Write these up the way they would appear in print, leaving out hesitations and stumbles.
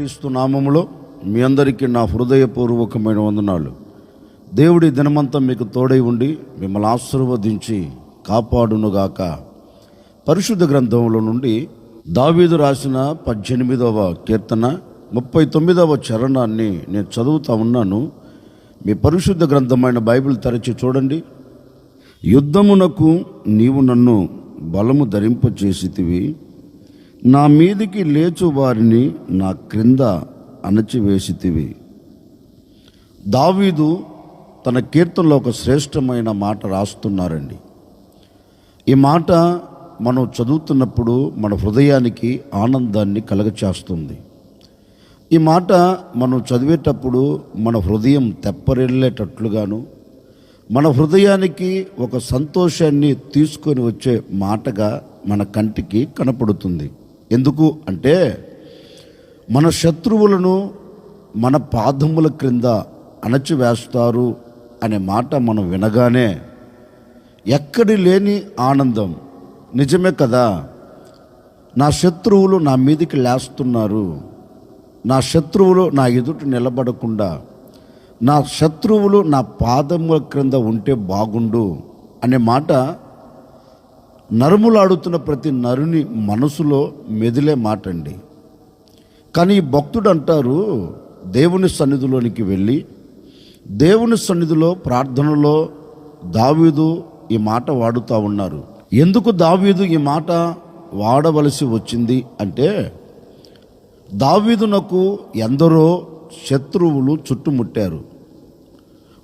యేసుక్రీస్తు నామములో మీ అందరికీ నా హృదయపూర్వకమైన వందనాలు. దేవుడి దినమంతా మీకు తోడై ఉండి మిమ్మల్ని ఆశీర్వదించి కాపాడునుగాక. పరిశుద్ధ గ్రంథంలో నుండి దావీదు రాసిన 18వ కీర్తన 39వ చరణాన్ని నేను చదువుతా ఉన్నాను. మీ పరిశుద్ధ గ్రంథమైన బైబిల్ తెరచి చూడండి. యుద్ధమునకు నీవు నన్ను బలము ధరింపచేసితివి, నా మీదికి లేచు వారిని నా క్రింద అణచివేసితివి. దావీదు తన కీర్తనలో ఒక శ్రేష్టమైన మాట రాస్తున్నారండి. ఈ మాట మనం చదువుతున్నప్పుడు మన హృదయానికి ఆనందాన్ని కలగచేస్తుంది. ఈ మాట మనం చదివేటప్పుడు మన హృదయం తెప్పరిల్లేటట్లుగాను, మన హృదయానికి ఒక సంతోషాన్ని తీసుకొని వచ్చే మాటగా మన కంటికి కనపడుతుంది. ఎందుకు అంటే మన శత్రువులను మన పాదముల క్రింద అణచివేస్తారు అనే మాట మనం వినగానే ఎక్కడి లేని ఆనందం. నిజమే కదా, నా శత్రువులు నా మీదికి లేస్తున్నారు, నా శత్రువులు నా ఎదుట నిలబడకుండా నా శత్రువులు నా పాదముల క్రింద ఉంటే బాగుండు అనే మాట నరుములాడుతున్న ప్రతి నరుని మనసులో మెదిలే మాట అండి. కానీ ఈ భక్తుడు అంటారు, దేవుని సన్నిధిలోనికి వెళ్ళి దేవుని సన్నిధిలో ప్రార్థనలో దావీదు ఈ మాట వాడుతూ ఉన్నారు. ఎందుకు దావీదు ఈ మాట వాడవలసి వచ్చింది అంటే, దావీదునకు ఎందరో శత్రువులు చుట్టుముట్టారు.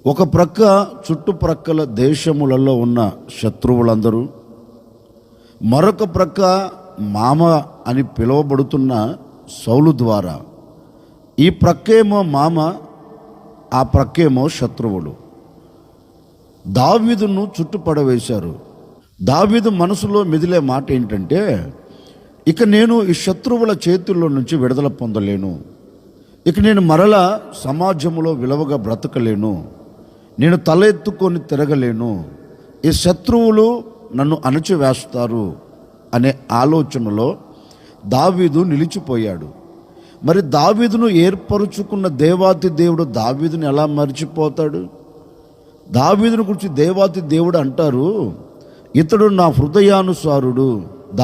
ఒక ప్రక్క చుట్టుప్రక్కల దేశములలో ఉన్న శత్రువులందరూ, మరొక ప్రక్క మామ అని పిలువబడుతున్న సౌలు ద్వారా, ఈ ప్రక్కేమో మామ, ఆ ప్రక్కేమో శత్రువులు దావీదును చుట్టుపడవేశారు. దావీదు మనసులో మెదిలే మాట ఏంటంటే, ఇక నేను ఈ శత్రువుల చేతుల్లో నుంచి విడుదల పొందలేను, ఇక నేను మరలా సమాజంలో విలువగా బ్రతకలేను, నేను తల ఎత్తుకొని తిరగలేను, ఈ శత్రువులు నన్ను అణచివేస్తారు అనే ఆలోచనలో దావీదు నిలిచిపోయాడు. మరి దావీదును ఏర్పరుచుకున్న దేవాతి దేవుడు దావీదును ఎలా మర్చిపోతాడు? దావీదును గురించి దేవాతి దేవుడు అంటారు, ఇతడు నా హృదయానుసారుడు.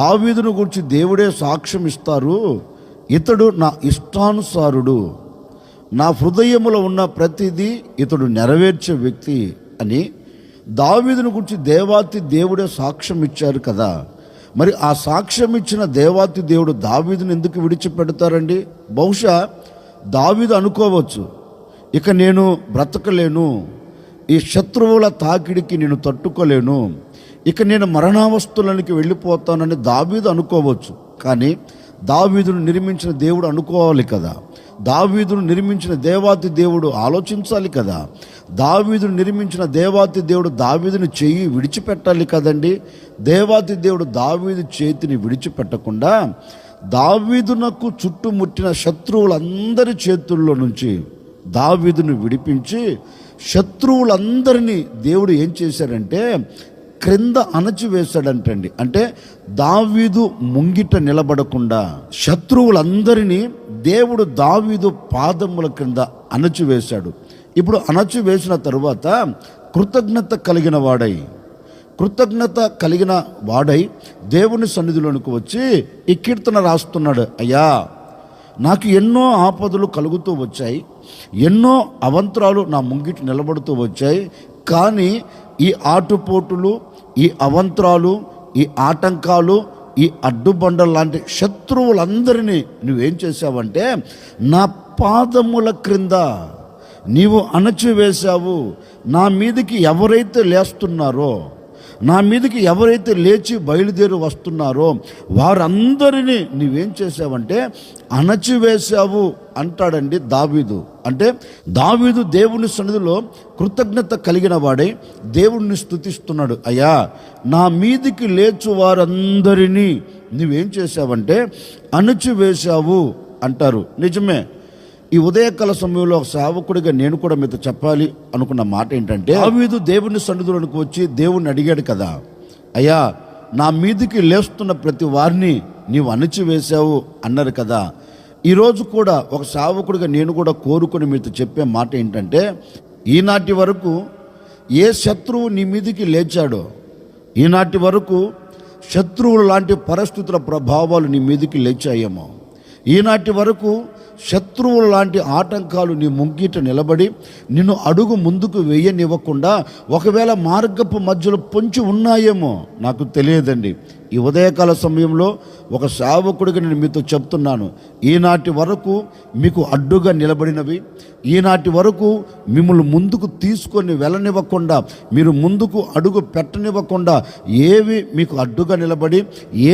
దావీదును గురించి దేవుడే సాక్ష్యం ఇస్తారు, ఇతడు నా ఇష్టానుసారుడు, నా హృదయములో ఉన్న ప్రతిదీ ఇతడు నెరవేర్చే వ్యక్తి అని దావీదును గురించి దేవాతి దేవుడే సాక్ష్యం ఇచ్చారు కదా. మరి ఆ సాక్ష్యం ఇచ్చిన దేవాతి దేవుడు దావీదును ఎందుకు విడిచిపెడతారండి? బహుశా దావీదు అనుకోవచ్చు, ఇక నేను బ్రతకలేను, ఈ శత్రువుల తాకిడికి నేను తట్టుకోలేను, ఇక నేను మరణావస్థలనికి వెళ్ళిపోతానని దావీదు అనుకోవచ్చు. కానీ దావీదును నిర్మించిన దేవుడు అనుకోవాలి కదా, దావీదును నిర్మించిన దేవాతి దేవుడు ఆలోచించాలి కదా, దావీదును నిర్మించిన దేవాతి దేవుడు దావీదుని చెయ్యి విడిచిపెట్టాలి కదండి. దేవాతి దేవుడు దావీదు చేతిని విడిచిపెట్టకుండా దావీదునకు చుట్టుముట్టిన శత్రువులందరి చేతుల్లో నుంచి దావీదును విడిపించి శత్రువులందరినీ దేవుడు ఏం చేశారంటే క్రింద అణచివేశాడంటండి. అంటే దావీదు ముంగిట నిలబడకుండా శత్రువులందరినీ దేవుడు దావీదు పాదముల క్రింద అణచివేశాడు. ఇప్పుడు అణచివేసిన తరువాత కృతజ్ఞత కలిగిన వాడై దేవుని సన్నిధిలోనికి వచ్చి ఈ కీర్తన రాస్తున్నాడు. అయ్యా, నాకు ఎన్నో ఆపదలు కలుగుతూ వచ్చాయి, ఎన్నో అవంతరాలు నా ముంగిట నిలబడుతూ వచ్చాయి, కానీ ఈ ఆటుపోటులు, ఈ అవంతరాలు, ఈ ఆటంకాలు, ఈ అడ్డుబండలు లాంటి శత్రువులందరినీ నువ్వేం చేశావంటే నా పాదముల క్రింద నీవు అణచివేశావు. నా మీదకి ఎవరైతే లేస్తున్నారో, నా మీదకి ఎవరైతే లేచి బయలుదేరి వస్తున్నారో వారందరినీ నీవేం చేశావంటే అణచివేశావు అంటాడండి దావీదు. అంటే దావీదు దేవుని సన్నిధిలో కృతజ్ఞత కలిగిన వాడై దేవుణ్ణి స్తుతిస్తున్నాడు. అయ్యా, నా మీదికి లేచు వారందరినీ నువ్వేం చేశావంటే అణచివేశావు అంటారు. నిజమే, ఈ ఉదయకాల సమయంలో ఒక సేవకుడిగా నేను కూడా మీతో చెప్పాలి అనుకున్న మాట ఏంటంటే, దావీదు దేవుని సన్నిధిలోనికి వచ్చి దేవుణ్ణి అడిగాడు కదా, అయ్యా, నా మీదికి లేస్తున్న ప్రతి వారిని నీవు అణచివేశావు అన్నారు కదా. ఈరోజు కూడా ఒక సేవకుడిగా నేను కూడా కోరుకొని మీతో చెప్పే మాట ఏంటంటే, ఈనాటి వరకు ఏ శత్రువు నీ మీదికి లేచాడో, ఈనాటి వరకు శత్రువులు లాంటి పరిస్థితుల ప్రభావాలు నీ మీదికి లేచాయేమో, ఈనాటి వరకు శత్రువులు లాంటి ఆటంకాలు నీ ముంగిట నిలబడి నిన్ను అడుగు ముందుకు వేయనివ్వకుండా ఒకవేళ మార్గపు మధ్యలో పొంచి ఉన్నాయేమో నాకు తెలియదండి. ఈ ఉదయకాల సమయంలో ఒక సేవకుడిగా నేను మీతో చెప్తున్నాను, ఈనాటి వరకు మీకు అడ్డుగా నిలబడినవి, ఈనాటి వరకు మిమ్మల్ని ముందుకు తీసుకొని వెళ్ళనివ్వకుండా, మీరు ముందుకు అడుగు పెట్టనివ్వకుండా ఏవి మీకు అడ్డుగా నిలబడి,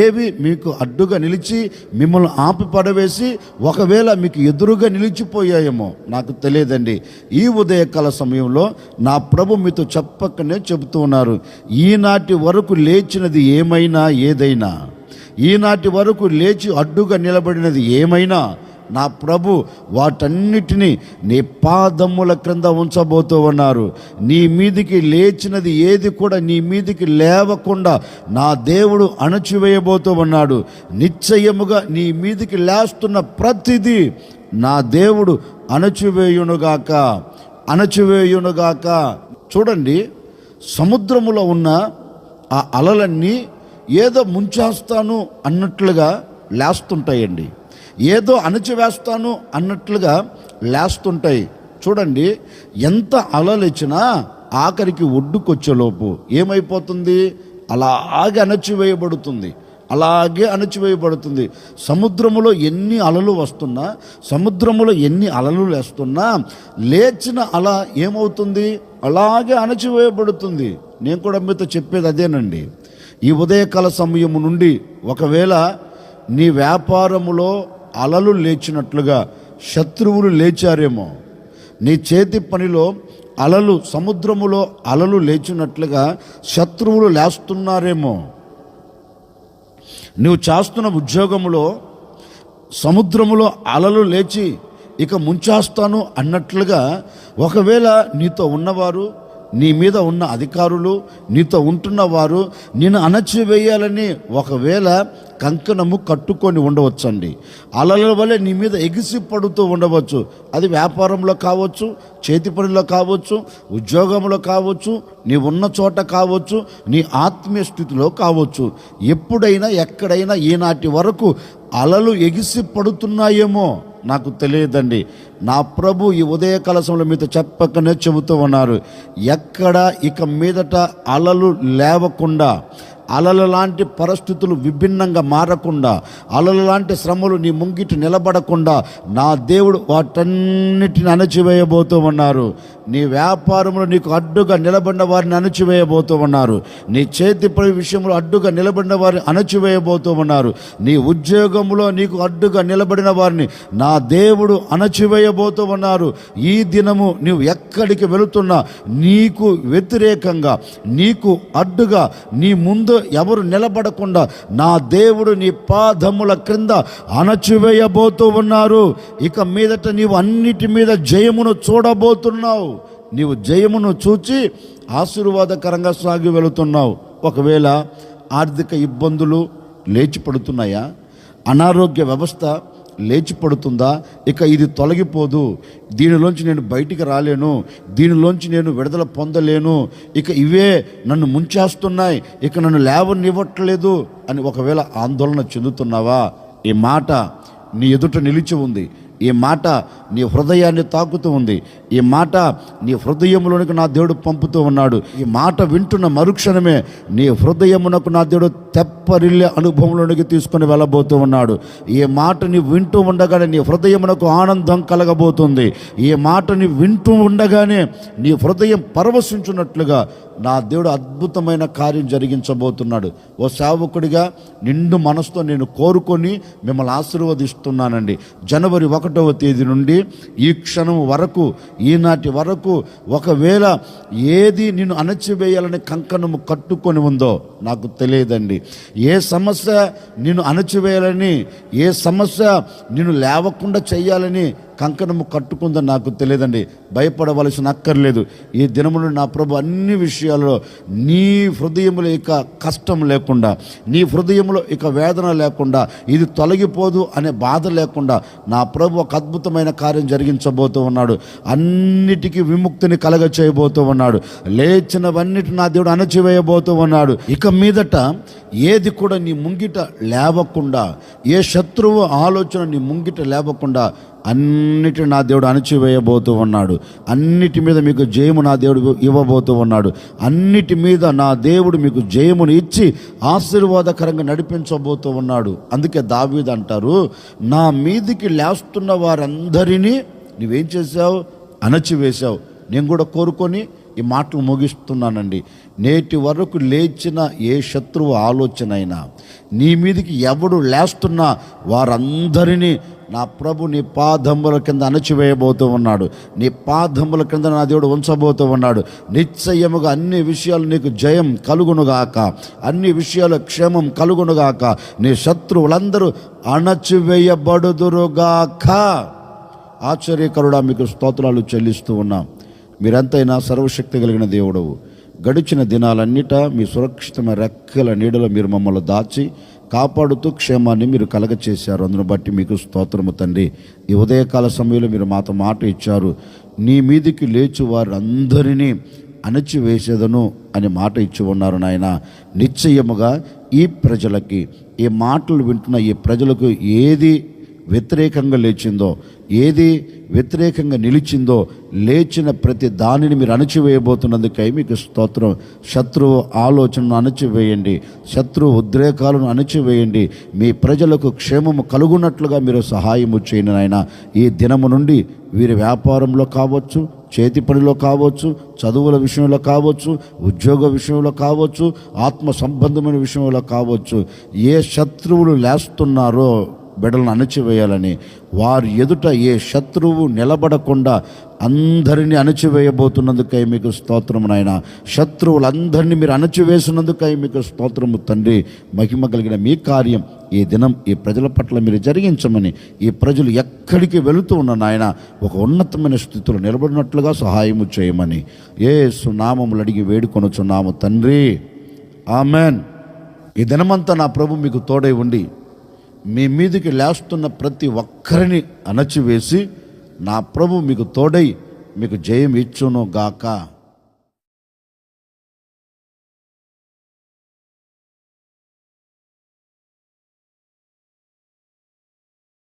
ఏవి మీకు అడ్డుగా నిలిచి మిమ్మల్ని ఆపి పడవేసి ఒకవేళ మీకు ఎదురుగా నిలిచిపోయాయేమో నాకు తెలియదండి. ఈ ఉదయకాల సమయంలో నా ప్రభు మీతో చెప్పకనే చెబుతూ ఉన్నారు, ఈనాటి వరకు లేచినది ఏదైనా, ఈనాటి వరకు లేచి అడ్డుగా నిలబడినది ఏమైనా నా ప్రభు వాటన్నిటినీ నీ పాదముల క్రింద ఉంచబోతూ ఉన్నారు. నీ మీదికి లేచినది ఏది కూడా నీ మీదికి లేవకుండా నా దేవుడు అణచివేయబోతూ ఉన్నాడు. నిశ్చయముగా నీ మీదికి లేస్తున్న ప్రతిదీ నా దేవుడు అణచివేయునుగాక. చూడండి, సముద్రములో ఉన్న ఆ అలలన్నీ ఏదో ముంచేస్తాను అన్నట్లుగా లేస్తుంటాయండి, ఏదో అణచివేస్తాను అన్నట్లుగా లేస్తుంటాయి. చూడండి, ఎంత అలలు ఇచ్చినా ఆఖరికి ఒడ్డుకొచ్చేలోపు ఏమైపోతుంది? అలాగే అణచివేయబడుతుంది. సముద్రములో ఎన్ని అలలు వస్తున్నా, సముద్రములో ఎన్ని అలలు లేస్తున్నా లేచిన అల ఏమవుతుంది? అలాగే అణచివేయబడుతుంది. నేను కూడా మీతో చెప్పేది అదేనండి. ఈ ఉదయకాల సమయము నుండి ఒకవేళ నీ వ్యాపారములో అలలు లేచినట్లుగా శత్రువులు లేచారేమో, నీ చేతి పనిలో అలలు, సముద్రములో అలలు లేచినట్లుగా శత్రువులు లేస్తున్నారేమో, నువ్వు చేస్తున్న ఉద్యోగములో సముద్రములో అలలు లేచి ఇక ముంచేస్తాను అన్నట్లుగా ఒకవేళ నీతో ఉన్నవారు, నీ మీద ఉన్న అధికారులు, నీతో ఉంటున్నవారు నిన్ను అణచివేయాలని ఒకవేళ కంకణము కట్టుకొని ఉండవచ్చండి. అలల వలె నీ మీద ఎగిసి పడుతూ ఉండవచ్చు. అది వ్యాపారంలో కావచ్చు, చేతి పనిలో కావచ్చు, ఉద్యోగంలో కావచ్చు, నీ ఉన్న చోట కావచ్చు, నీ ఆత్మీయ స్థితిలో కావచ్చు. ఎప్పుడైనా ఎక్కడైనా ఈనాటి వరకు అలలు ఎగిసి పడుతున్నాయేమో నాకు తెలియదండి. నా ప్రభు ఈ ఉదయకాల సమయంలో మీతో చెప్పకనే చెబుతూ ఉన్నారు, ఎక్కడ ఇక మీదట అలలు లేవకుండా, అలల లాంటి పరిస్థితులు విభిన్నంగా మారకుండా, అలల లాంటి శ్రమలు నీ ముంగిటి నిలబడకుండా నా దేవుడు వాటన్నిటిని అణచివేయబోతూ ఉన్నారు. నీ వ్యాపారంలో నీకు అడ్డుగా నిలబడిన వారిని అణచివేయబోతూ ఉన్నారు. నీ చేతి పని విషయంలో అడ్డుగా నిలబడిన వారిని అణచివేయబోతూ ఉన్నారు. నీ ఉద్యోగంలో నీకు అడ్డుగా నిలబడిన వారిని నా దేవుడు అణచివేయబోతూ ఉన్నారు. ఈ దినము నీవు ఎక్కడికి వెళుతున్నా నీకు వ్యతిరేకంగా, నీకు అడ్డుగా, నీ ముందు ఎవరు నిలబడకుండా నా దేవుడు నీ పాదముల క్రింద అణచివేయబోతూ ఉన్నారు. ఇక మీదట నీవు అన్నిటి మీద జయమును చూడబోతున్నావు. నీవు జయమును చూచి ఆశీర్వాదకరంగా సాగి వెళుతున్నావు. ఒకవేళ ఆర్థిక ఇబ్బందులు లేచి పడుతున్నాయా? అనారోగ్య వ్యవస్థ లేచి పడుతుందా? ఇక ఇది తొలగిపోదు, దీనిలోంచి నేను బయటికి రాలేను, దీనిలోంచి నేను విడుదల పొందలేను, ఇక ఇవే నన్ను ముంచేస్తున్నాయి, ఇక నన్ను లేవనివ్వట్లేదు అని ఒకవేళ ఆందోళన చెందుతున్నావా? ఈ మాట నీ ఎదుట నిలిచి ఉంది. ఈ మాట నీ హృదయాన్ని తాకుతూ ఉంది. ఈ మాట నీ హృదయములోనికి నా దేవుడు పంపుతూ ఉన్నాడు. ఈ మాట వింటున్న మరుక్షణమే నీ హృదయమునకు నా దేవుడు తెప్పరిల్లే అనుభవంలోనికి తీసుకొని వెళ్ళబోతూ ఉన్నాడు. ఈ మాట నీ వింటూ ఉండగానే నీ హృదయమునకు ఆనందం కలగబోతుంది. ఈ మాట నీ వింటూ ఉండగానే నీ హృదయం పరవశించున్నట్లుగా నా దేవుడు అద్భుతమైన కార్యం జరిగించబోతున్నాడు. ఓ సేవకుడిగా నిండు మనసుతో నేను కోరుకొని మిమ్మల్ని ఆశీర్వదిస్తున్నానండి. జనవరి 1వ తేదీ నుండి ఈ క్షణం వరకు, ఈనాటి వరకు ఒకవేళ ఏది నిన్ను అణచివేయాలని కంకణము కట్టుకొని ఉందో నాకు తెలియదండి. ఏ సమస్య నిన్ను అణచివేయాలని, ఏ సమస్య నిన్ను లేవకుండా చేయాలని కంకణము కట్టుకుందని నాకు తెలియదండి. భయపడవలసిన అక్కర్లేదు. ఈ దినములు నా ప్రభు అన్ని విషయాల్లో నీ హృదయంలో ఇక కష్టం లేకుండా, నీ హృదయంలో ఇక వేదన లేకుండా, ఇది తొలగిపోదు అనే బాధ లేకుండా నా ప్రభు ఒక అద్భుతమైన కార్యం జరిగించబోతూ ఉన్నాడు. అన్నిటికీ విముక్తిని కలగ చేయబోతూ ఉన్నాడు. లేచినవన్నిటి నా దేవుడు అణచివేయబోతూ ఉన్నాడు. ఇక మీదట ఏది కూడా నీ ముంగిట లేవకుండా, ఏ శత్రువు ఆలోచన నీ ముంగిట లేవకుండా అన్నిటి నా దేవుడు అణచివేయబోతూ ఉన్నాడు. అన్నిటి మీద మీకు జయము నా దేవుడు ఇవ్వబోతూ ఉన్నాడు. అన్నిటి మీద నా దేవుడు మీకు జయమును ఇచ్చి ఆశీర్వాదకరంగా నడిపించబోతూ ఉన్నాడు. అందుకే దావీదు అంటారు, నా మీదికి లేస్తున్న వారందరినీ నువ్వేం చేశావు? అణచివేశావు. నేను కూడా కోరుకొని ఈ మాటలు ముగిస్తున్నానండి. నేటి వరకు లేచిన ఏ శత్రువు ఆలోచన అయినా, నీ మీదికి ఎవడు లేస్తున్నా వారందరినీ నా ప్రభు నీ పాదముల కింద అణచివేయబోతూ ఉన్నాడు. నీ పాదముల కింద నా దేవుడు ఉంచబోతూ ఉన్నాడు. నిశ్చయముగా అన్ని విషయాలు నీకు జయం కలుగునుగాక, అన్ని విషయాలు క్షేమం కలుగునుగాక. నీ శత్రువులందరూ అణచివేయబడుదురుగాక. ఆశ్చర్యకరుడా, మీకు స్తోత్రాలు చెల్లిస్తూ ఉన్నాం. మీరంతైనా సర్వశక్తి కలిగిన దేవుడవు. గడిచిన దినాలన్నిటా మీ సురక్షితమైన రెక్కల నీడలో మీరు మమ్మల్ని దాచి కాపాడుతూ క్షేమాన్ని మీరు కలగచేశారు. అందును బట్టి మీకు స్తోత్రము తండ్రి. ఈ ఉదయకాల సమయంలో మీరు మాతో మాట ఇచ్చారు, నీ మీదికి లేచి వారందరినీ అణచివేసేదను అని మాట ఇచ్చి ఉన్నారు నాయన. నిశ్చయముగా ఈ ప్రజలకి, ఈ మాటలు వింటున్న ఈ ప్రజలకు ఏది వ్యతిరేకంగా లేచిందో, ఏది వ్యతిరేకంగా నిలిచిందో, లేచిన ప్రతి దానిని మీరు అణచివేయబోతున్నందుకై మీకు స్తోత్రం. శత్రువు ఆలోచనను అణచివేయండి, శత్రువు ఉద్రేకాలను అణచివేయండి. మీ ప్రజలకు క్షేమము కలుగునట్లుగా మీరు సహాయము చేయండి నాయన. ఈ దినము నుండి వీరి వ్యాపారంలో కావచ్చు, చేతి పనిలో కావచ్చు, చదువుల విషయంలో కావచ్చు, ఉద్యోగ విషయంలో కావచ్చు, ఆత్మ సంబంధమైన విషయంలో కావచ్చు, ఏ శత్రువులు లేస్తున్నారో బిడ్డలను అణచివేయాలని, వారి ఎదుట ఏ శత్రువు నిలబడకుండా అందరినీ అణచివేయబోతున్నందుకై మీకు స్తోత్రము నాయన. శత్రువులందరినీ మీరు అణచివేసినందుకై మీకు స్తోత్రము తండ్రి. మహిమ కలిగిన మీ కార్యం ఈ దినం ఈ ప్రజల పట్ల మీరు జరిగించమని, ఈ ప్రజలు ఎక్కడికి వెళుతూ ఉన్న నాయన ఒక ఉన్నతమైన స్థితిలో నిలబడినట్లుగా సహాయము చేయమని యేసు నామములు అడిగి వేడుకొనుచున్నాము తండ్రి. ఆమెన్. ఈ దినమంతా నా ప్రభు మీకు తోడై ఉండి మీ మీదికి లేస్తున్న ప్రతి ఒక్కరిని అణచివేసి నా ప్రభు మీకు తోడై మీకు జయం ఇచ్చును గాక.